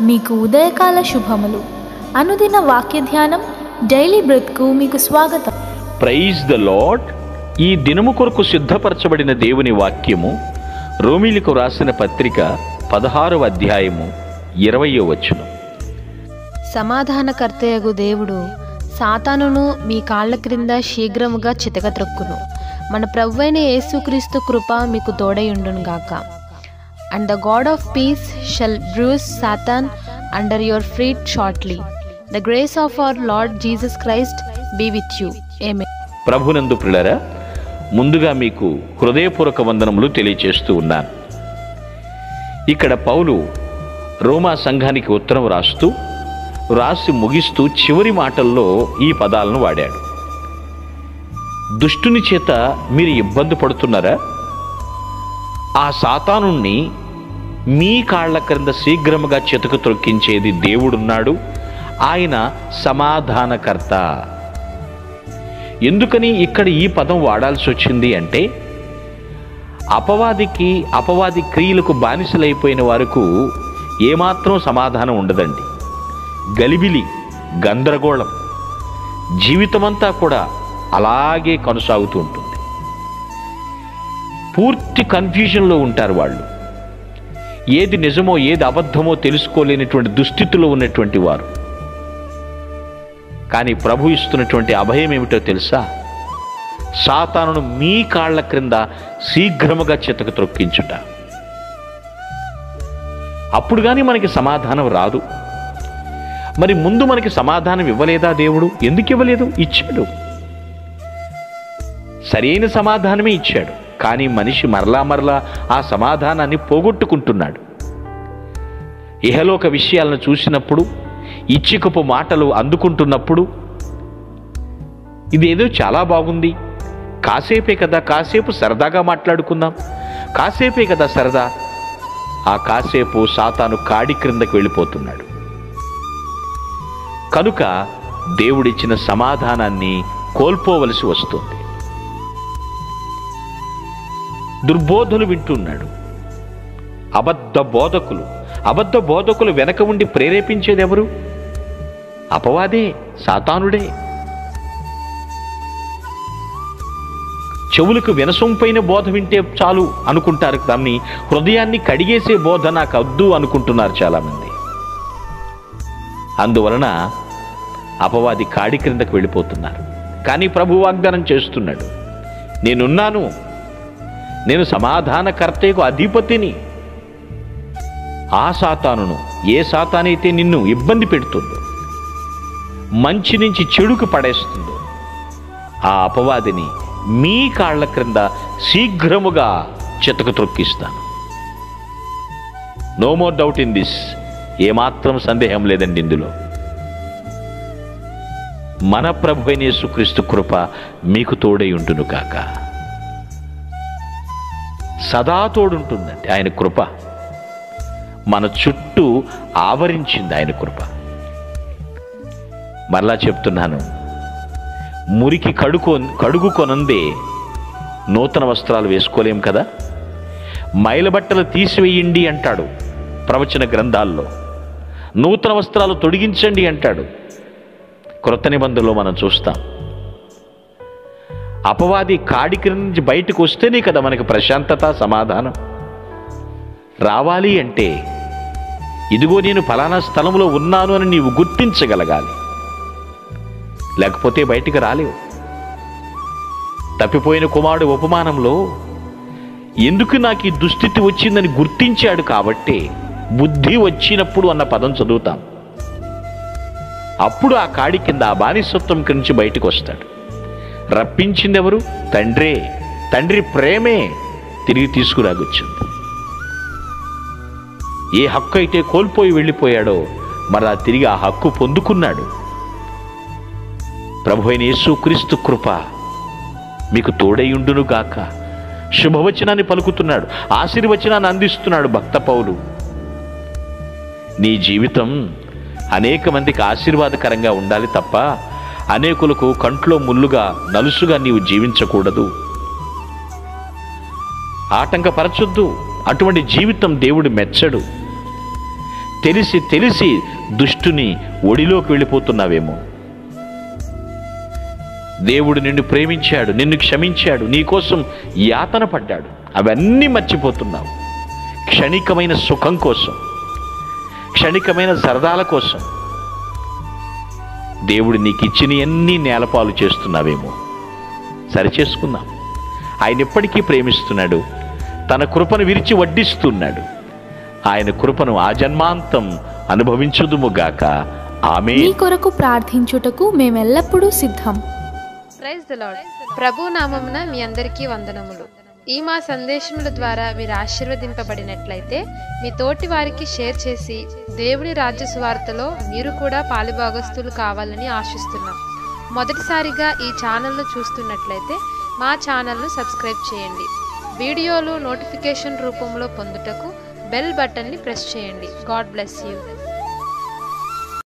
మీకు ఉదయకాల శుభములు. అనుదిన వాక్య ధ్యానం డైలీ బ్రెత్కు మీకు స్వాగతం. Praise the lord. ఈ దినము కొరకు సిద్ధపరచబడిన దేవుని వాక్యము రోమీలకు రాసిన పత్రిక 16వ అధ్యాయము 20వ వచనం. సమాధానకర్తయగు దేవుడు సాతానును మీ కాళ్ల క్రింద శీఘ్రముగా చితకత్రొక్కును. మన ప్రభువైన యేసుక్రీస్తు కృప మీకు తోడయుండును గాక. And the God of peace shall bruise Satan under your feet shortly. The grace of our Lord Jesus Christ be with you. ఆమేన్. ప్రభునందు ప్రియులారా, ముందుగా మీకు హృదయపూర్వక వందనములు తెలియచేస్తూ ఉన్నాను. ఇక్కడ పౌలు రోమా సంఘానికి ఉత్తరం రాసి ముగిస్తూ చివరి మాటల్లో ఈ పదాలను వాడాడు. దుష్టుని చేత మీరు ఇబ్బంది పడుతున్నారా? ఆ సాతానుణ్ణి మీ కాళ్ల క్రింద శీఘ్రముగా చితకు త్రొక్కించేది దేవుడున్నాడు. ఆయన సమాధానకర్త. ఎందుకని ఇక్కడ ఈ పదం వాడాల్సి వచ్చింది అంటే, అపవాది క్రియలకు బానిసలైపోయిన వారికి ఏమాత్రం సమాధానం ఉండదండి. గలిబిలి, గందరగోళం, జీవితమంతా కూడా అలాగే కొనసాగుతూ ఉంటుంది. పూర్తి కన్ఫ్యూజన్లో ఉంటారు వాళ్ళు. ఏది నిజమో ఏది అబద్ధమో తెలుసుకోలేనటువంటి దుస్థితిలో ఉన్నటువంటి వారు. కానీ ప్రభు ఇస్తున్నటువంటి అభయం ఏమిటో తెలుసా? సాతానును మీ కాళ్ల క్రింద శీఘ్రముగా చితకు త్రొక్కించుట. అప్పుడు కానీ మనకి సమాధానం రాదు. మరి ముందు మనకి సమాధానం ఇవ్వలేదా దేవుడు? ఎందుకు ఇవ్వలేదు? ఇచ్చాడు. సరైన సమాధానమే ఇచ్చాడు. కానీ మనిషి మరలా ఆ సమాధానాన్ని పోగొట్టుకుంటున్నాడు. ఇహలోక విషయాలను చూసినప్పుడు, ఇచ్చికపు మాటలు అందుకుంటున్నప్పుడు, ఇదేదో చాలా బాగుంది, కాసేపే కదా, కాసేపు సరదాగా మాట్లాడుకుందాం, కాసేపే కదా సరదా, ఆ కాసేపు సాతాను కాడి క్రిందకు వెళ్ళిపోతున్నాడు. కనుక దేవుడిచ్చిన సమాధానాన్ని కోల్పోవలసి వస్తుంది. దుర్బోధలు వింటున్నాడు. అబద్ధ బోధకులు వెనక ఉండి ప్రేరేపించేది ఎవరు? అపవాదే, సాతానుడే. చెవులకు వినసొంపైన బోధ వింటే చాలు అనుకుంటారు. దాన్ని హృదయాన్ని కడిగేసే బోధ నాకు వద్దు అనుకుంటున్నారు చాలామంది. అందువలన అపవాది కాడి క్రిందకు వెళ్ళిపోతున్నారు. కానీ ప్రభు వాగ్దానం చేస్తున్నాడు, నేనున్నాను, నేను సమాధానకర్తకు అధిపతిని. ఆ సాతానును, ఏ సాతానైతే నిన్ను ఇబ్బంది పెడుతుందో, మంచి నుంచి చెడుకు పడేస్తుందో, ఆ అపవాదిని మీ కాళ్ల క్రింద శీఘ్రముగా చితకు త్రొక్కిస్తాను. No more doubt in this. ఏమాత్రం సందేహం లేదండి ఇందులో. మన ప్రభువైన యేసుక్రీస్తు కృప మీకు తోడై ఉండును కాక. సదా తోడుంటుందండి ఆయన కృప. మన చుట్టూ ఆవరించింది ఆయన కృప. మరలా చెప్తున్నాను, మురికి కడుగుకొనందే నూతన వస్త్రాలు వేసుకోలేం కదా. మైలబట్టలు తీసివేయండి అంటాడు ప్రవచన గ్రంథాల్లో. నూతన వస్త్రాలు తొడిగించండి అంటాడు క్రొత్త నిబంధనలో మనం చూస్తాం. అపవాది కాడికి నుంచి బయటకు వస్తేనే కదా మనకి ప్రశాంతత, సమాధానం. రావాలి అంటే ఇదిగో నేను ఫలానా స్థలంలో ఉన్నాను అని నీవు గుర్తించగలగాలి. లేకపోతే బయటికి రాలేవు. తప్పిపోయిన కుమారుడు ఉపమానంలో ఎందుకు నాకు ఈ దుస్థితి వచ్చిందని గుర్తించాడు కాబట్టే బుద్ధి వచ్చినప్పుడు అన్న పదం చదువుతాం. అప్పుడు ఆ కాడి కింద, ఆ బానిసత్వం నుంచి బయటకు వస్తాడు. రప్పించింది ఎవరు? తండ్రే. తండ్రి ప్రేమే తిరిగి తీసుకురాగొచ్చింది. ఏ హక్కు అయితే కోల్పోయి వెళ్ళిపోయాడో మరలా తిరిగి ఆ హక్కు పొందుకున్నాడు. ప్రభువైన యేసుక్రీస్తు కృప మీకు తోడైయుండును గాక. శుభవచనాన్ని పలుకుతున్నాడు, ఆశీర్వచనాన్ని అందిస్తున్నాడు భక్త పౌలు. నీ జీవితం అనేక మందికి ఆశీర్వాదకరంగా ఉండాలి తప్ప అనేకులకు కంట్లో ముల్లుగా, నలుసుగా నీవు జీవించకూడదు. ఆటంకపరచొద్దు. అటువంటి జీవితం దేవుడు మెచ్చడు. తెలిసి తెలిసి దుష్టుని ఒడిలోకి వెళ్ళిపోతున్నావేమో. దేవుడు నిన్ను ప్రేమించాడు, నిన్ను క్షమించాడు, నీకోసం యాతన పడ్డాడు. అవన్నీ మర్చిపోతున్నావు. క్షణికమైన సుఖం కోసం, క్షణికమైన సరదాల కోసం దేవుడు నీకు ఇచ్చిన ఎన్ని నేలపాలు చేస్తున్నావేమో. సరిచేసుకుందాం. ఆయన ఎప్పటికీ ప్రేమిస్తున్నాడు. తన కృపను విరిచి వడ్డిస్తున్నాడు. ఆయన కృపను ఆజన్మాంతం అనుభవించుదుముగాక. ఆమేన్. మీ కొరకు ప్రార్థించుటకు మేమెల్లప్పుడూ సిద్ధం. Praise the lord. ప్రభు నామమున మీ అందరికీ వందనములు. ఈ మా సందేశముల ద్వారా మీరు ఆశీర్వదింపబడినట్లయితే మీ తోటి వారికి షేర్ చేసి దేవుని రాజ్య సువార్తలో మీరు కూడా పాలుభాగస్తులు కావాలని ఆశిస్తున్నాం. మొదటిసారిగా ఈ ఛానల్ను చూస్తున్నట్లయితే మా ఛానల్ను సబ్స్క్రైబ్ చేయండి. వీడియోలు నోటిఫికేషన్ రూపంలో పొందుటకు బెల్ బటన్ని ప్రెస్ చేయండి. God bless you.